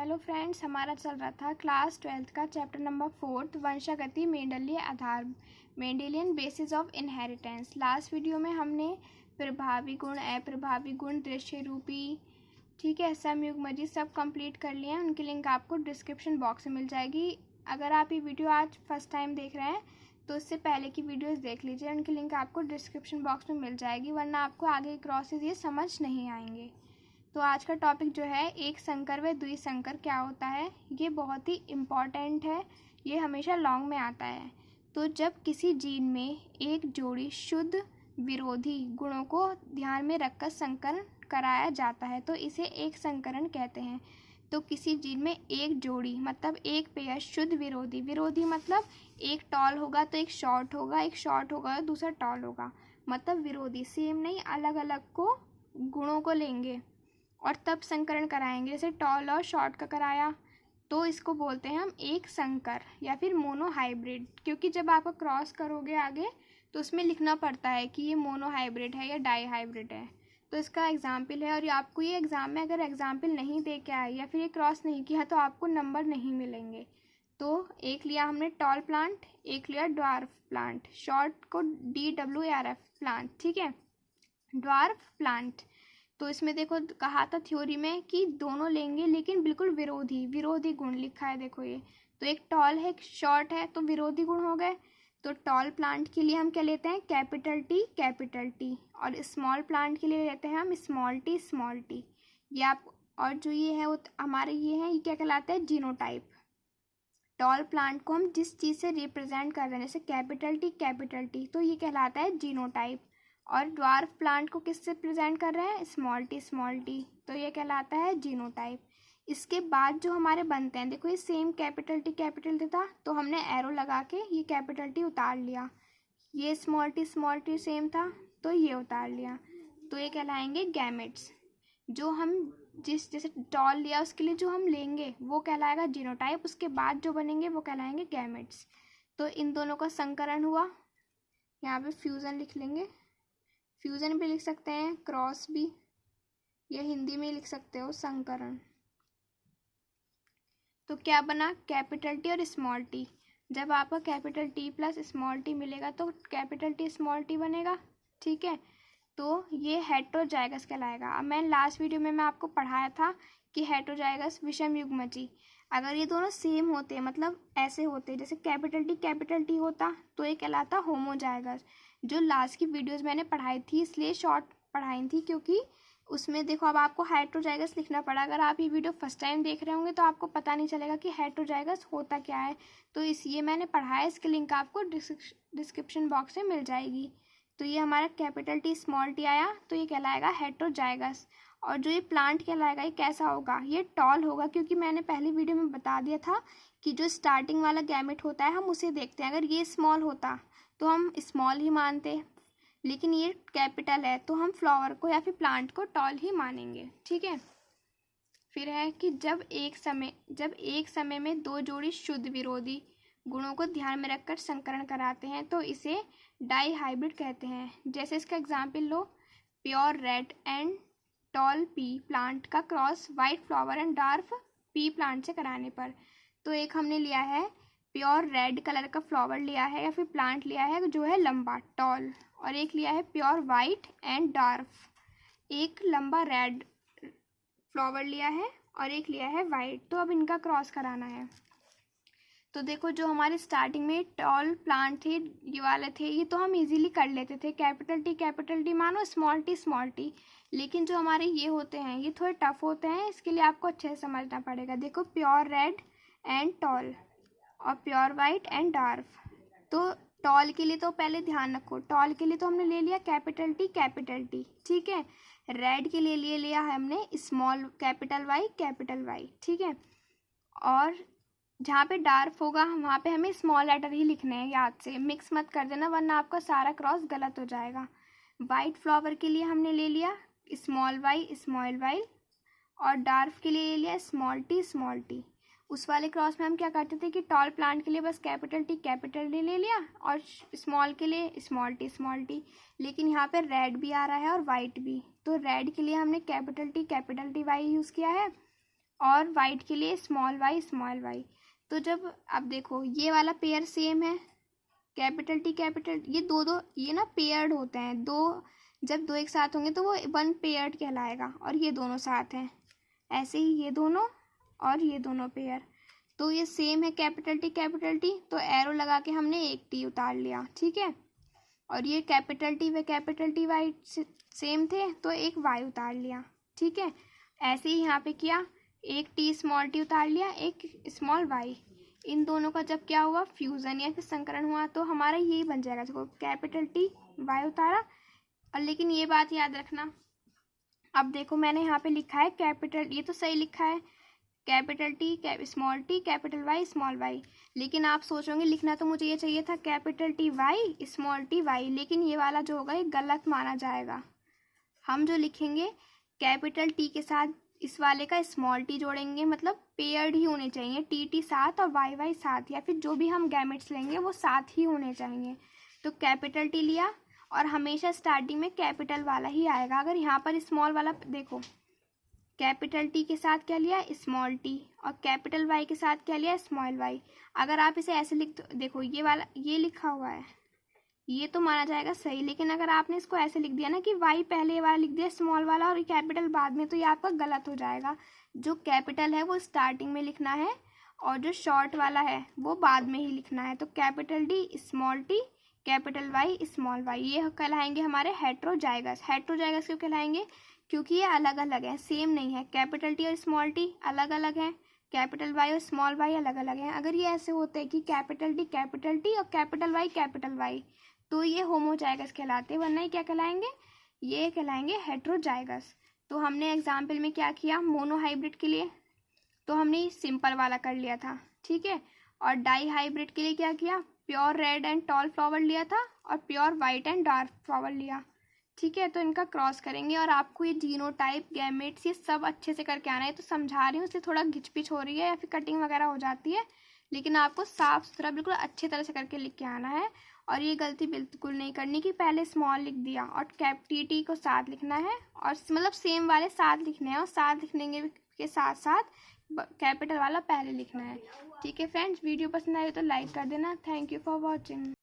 Hello friends, हमारा चल रहा था क्लास 12th का चैप्टर नंबर 4 वंशागति मेंडलीय आधार Mendelian basis of inheritance. Last video में हमने प्रभावी गुण, अप्रभावी गुण, दृश्य रूपी, ठीक है, समयुग्मजी सब कंप्लीट कर लिए हैं। उनकी लिंक आपको डिस्क्रिप्शन बॉक्स में मिल जाएगी। अगर आप ये वीडियो आज फर्स्ट टाइम देख रहे हैं तो इससे पहले की वीडियोस देख लीजिए, उनकी लिंक आपको डिस्क्रिप्शन बॉक्स में मिल जाएगी, वरना आपको आगे क्रॉसेज ये समझ नहीं आएंगे। तो आज का टॉपिक जो है एक संकर व द्विसंकर क्या होता है, ये बहुत ही इम्पॉर्टेंट है, ये हमेशा लॉन्ग में आता है। तो जब किसी जीन में एक जोड़ी शुद्ध विरोधी गुणों को ध्यान में रखकर संकरण कराया जाता है तो इसे एक संकरण कहते हैं। तो किसी जीन में एक जोड़ी मतलब एक पेयर शुद्ध विरोधी, विरोधी मतलब एक टॉल होगा तो एक शॉर्ट होगा, एक शॉर्ट होगा तो दूसरा टॉल होगा, मतलब विरोधी, सेम नहीं, अलग अलग को गुणों को लेंगे और तब संकरण कराएंगे। जैसे टॉल और शॉर्ट का कराया तो इसको बोलते हैं हम एक संकर या फिर मोनो हाइब्रिड, क्योंकि जब आप क्रॉस करोगे आगे तो उसमें लिखना पड़ता है कि ये मोनो हाइब्रिड है या डाई हाइब्रिड है। तो इसका एग्जाम्पल है, और आपको ये एग्ज़ाम में अगर एग्जाम्पल नहीं दे के आए या फिर ये क्रॉस नहीं किया तो आपको नंबर नहीं मिलेंगे। तो एक लिया हमने टॉल प्लांट, एक लिया ड्वार्फ प्लांट, शॉर्ट को DWRF प्लांट, ठीक है, ड्वार्फ प्लांट। तो इसमें देखो कहा था थ्योरी में कि दोनों लेंगे लेकिन बिल्कुल विरोधी, विरोधी गुण लिखा है, देखो ये तो एक टॉल है एक शॉर्ट है तो विरोधी गुण हो गए। तो टॉल प्लांट के लिए हम क्या लेते हैं, कैपिटल टी, और स्मॉल प्लांट के लिए लेते हैं हम स्मॉल टी। ये आप, और जो ये है वो हमारे ये है, ये क्या कहलाता है, जीनोटाइप। टॉल प्लांट को हम जिस चीज़ से रिप्रेजेंट कर रहे हैं, जैसे कैपिटल टी, तो ये कहलाता है जीनोटाइप। और ड्वार्फ प्लांट को किससे प्रेजेंट कर रहे हैं, स्मॉल टी, तो ये कहलाता है जीनोटाइप। इसके बाद जो हमारे बनते हैं, देखो ये सेम कैपिटल टी था तो हमने एरो लगा के ये कैपिटल टी उतार लिया, ये स्मॉल टी सेम था तो ये उतार लिया, तो ये कहलाएंगे गैमेट्स। जो हम जैसे टॉल लिया उसके लिए जो हम लेंगे वो कहलाएगा जीनोटाइप, उसके बाद जो बनेंगे वो कहलाएंगे गैमेट्स। तो इन दोनों का संकरण हुआ, यहाँ पे फ्यूज़न लिख लेंगे, फ्यूज़न भी लिख सकते हैं, क्रॉस भी, या हिंदी में लिख सकते हो संकरण। तो क्या बना, कैपिटल टी और स्मॉल टी। जब आपका capital T plus small T मिलेगा तो कैपिटल टी स्मॉल टी बनेगा, ठीक है। तो ये हेटेरोजाइगस कहलाएगा। अब मैं लास्ट वीडियो में आपको पढ़ाया था कि हेटेरोजाइगस विषम युग्मजी, अगर ये दोनों सेम होते मतलब ऐसे होते, जैसे कैपिटल टी होता तो ये कहलाता होमोजाइगस। जो लास्ट की वीडियोस मैंने पढ़ाई थी इसलिए शॉर्ट पढ़ाई थी, क्योंकि उसमें देखो अब आपको हेटेरोजाइगस लिखना पड़ा। अगर आप ये वीडियो फर्स्ट टाइम देख रहे होंगे तो आपको पता नहीं चलेगा कि हेटेरोजाइगस होता क्या है, तो ये मैंने पढ़ाया, इसकी लिंक आपको डिस्क्रिप्शन बॉक्स में मिल जाएगी। तो ये हमारा कैपिटल टी स्मॉल टी आया तो ये कहलाएगा हेटेरोजाइगस। और जो ये प्लांट कहलाएगा ये कैसा होगा, ये टॉल होगा, क्योंकि मैंने पहली वीडियो में बता दिया था कि जो स्टार्टिंग वाला गैमेट होता है हम उसे देखते हैं। अगर ये स्मॉल होता तो हम स्मॉल ही मानते, लेकिन ये कैपिटल है तो हम फ्लावर को या फिर प्लांट को टॉल ही मानेंगे, ठीक है। फिर है कि जब एक समय में दो जोड़ी शुद्ध विरोधी गुणों को ध्यान में रखकर संकरण कराते हैं तो इसे डाई हाइब्रिड कहते हैं। जैसे इसका एग्जाम्पल लो, pure red and tall pea plant का cross white flower and dark pea plant से कराने पर। तो एक हमने लिया है प्योर रेड कलर का फ्लावर लिया है या फिर प्लांट लिया है जो है लंबा टॉल, और एक लिया है प्योर वाइट एंड डार्क, एक लंबा रेड फ्लावर लिया है और एक लिया है वाइट। तो अब इनका क्रॉस कराना है। तो देखो जो हमारे स्टार्टिंग में टॉल प्लांट थे ये वाले थे, ये तो हम इजीली कर लेते थे, कैपिटल टी मानो, स्मॉल टी, लेकिन जो हमारे ये होते हैं ये थोड़े टफ होते हैं, इसके लिए आपको अच्छे से समझना पड़ेगा। देखो प्योर रेड एंड टॉल और प्योर वाइट एंड डार्क। तो टॉल के लिए तो पहले ध्यान रखो, टॉल के लिए तो हमने ले लिया कैपिटल टी, ठीक है। रेड के लिए लिया है हमने स्मॉल कैपिटल वाई, ठीक है। और जहाँ पे डार्क होगा वहाँ पे हमें स्मॉल लेटर ही लिखने हैं, याद से मिक्स मत कर देना वरना आपका सारा क्रॉस गलत हो जाएगा। वाइट फ्लावर के लिए हमने ले लिया स्मॉल वाई, और डार्क के लिए ले लिया स्मॉल टी। उस वाले क्रॉस में हम क्या करते थे कि टॉल प्लांट के लिए बस कैपिटल टी ले लिया और स्मॉल के लिए स्मॉल टी, लेकिन यहाँ पे रेड भी आ रहा है और वाइट भी, तो रेड के लिए हमने कैपिटल टी वाई यूज़ किया है, और वाइट के लिए स्मॉल वाई। तो जब अब देखो ये वाला पेयर सेम है, कैपिटल टी कैपिटल, ये दो ये ना पेयर्ड होते हैं, दो जब दो एक साथ होंगे तो वो वन पेयर्ड कहलाएगा, और ये दोनों साथ हैं। ऐसे ही ये दोनों और ये दोनों पेयर, तो ये सेम है कैपिटल टी, तो एरो लगा के हमने एक टी उतार लिया, ठीक है। और ये कैपिटल टी व कैपिटल टी वाई सेम थे तो एक वाई उतार लिया, ठीक है। ऐसे ही यहाँ पे किया, एक टी स्मॉल टी उतार लिया, एक स्मॉल वाई। इन दोनों का जब क्या हुआ, फ्यूज़न या फिर संकरण हुआ, तो हमारा यही बन जाएगा। देखो कैपिटल टी वाई उतारा, और लेकिन ये बात याद रखना, अब देखो मैंने यहाँ पे लिखा है कैपिटल, ये तो सही लिखा है capital T small T capital Y small Y, लेकिन आप सोचोगे लिखना तो मुझे ये चाहिए था capital T Y small T Y, लेकिन ये वाला जो होगा ये गलत माना जाएगा। हम जो लिखेंगे कैपिटल टी के साथ इस वाले का स्मॉल टी जोड़ेंगे, मतलब पेयर्ड ही होने चाहिए, टी साथ और वाई साथ, या फिर जो भी हम गैमेट्स लेंगे वो साथ ही होने चाहिए। तो कैपिटल टी लिया, और हमेशा स्टार्टिंग में कैपिटल वाला ही आएगा। अगर यहाँ पर स्मॉल वाला देखो, कैपिटल टी के साथ क्या लिया, स्मॉल टी, और कैपिटल वाई के साथ क्या लिया, स्मॉल वाई। अगर आप इसे ऐसे लिख दो, देखो ये वाला ये लिखा हुआ है, ये तो माना जाएगा सही, लेकिन अगर आपने इसको ऐसे लिख दिया ना कि वाई पहले वाला लिख दिया स्मॉल वाला और कैपिटल बाद में, तो ये आपका गलत हो जाएगा। जो कैपिटल है वो स्टार्टिंग में लिखना है, और जो शॉर्ट वाला है वो बाद में ही लिखना है। तो capital D small T capital Y small Y, ये कहलाएंगे हमारे हेट्रोजाइगस। हेट्रोजाइगस क्यों कहलाएंगे, क्योंकि ये अलग अलग है, सेम नहीं है। कैपिटल टी और स्मॉल टी अलग अलग हैं, कैपिटल वाई और स्मॉल वाई अलग अलग हैं। अगर ये ऐसे होते कि कैपिटल टी और कैपिटल वाई, तो ये होमोजाइगस कहलाते, वरना ये क्या कहलाएंगे, ये कहलाएंगे हेट्रोजाइगस। तो हमने एग्जाम्पल में क्या किया, मोनोहाइब्रिड के लिए तो हमने सिंपल वाला कर लिया था, ठीक है। और डाई हाइब्रिड के लिए क्या किया, pure red and toll flower लिया था और pure white and dark flower लिया, ठीक है। तो इनका क्रॉस करेंगे, और आपको ये जीनोटाइप गैमेट्स ये सब अच्छे से करके आना है। तो समझा रही हूँ, इसलिए थोड़ा घिचपिच हो रही है या फिर कटिंग वगैरह हो जाती है, लेकिन आपको साफ सुथरा बिल्कुल अच्छे तरह से करके लिख के आना है। और ये गलती बिल्कुल नहीं करनी कि पहले स्मॉल लिख दिया और टी को साथ लिखना है, और मतलब सेम वाले साथ लिखने हैं, और साथ लिखने के साथ साथ कैपिटल वाला पहले लिखना है, ठीक है फ्रेंड्स। वीडियो पसंद आए तो लाइक कर देना। Thank you for watching.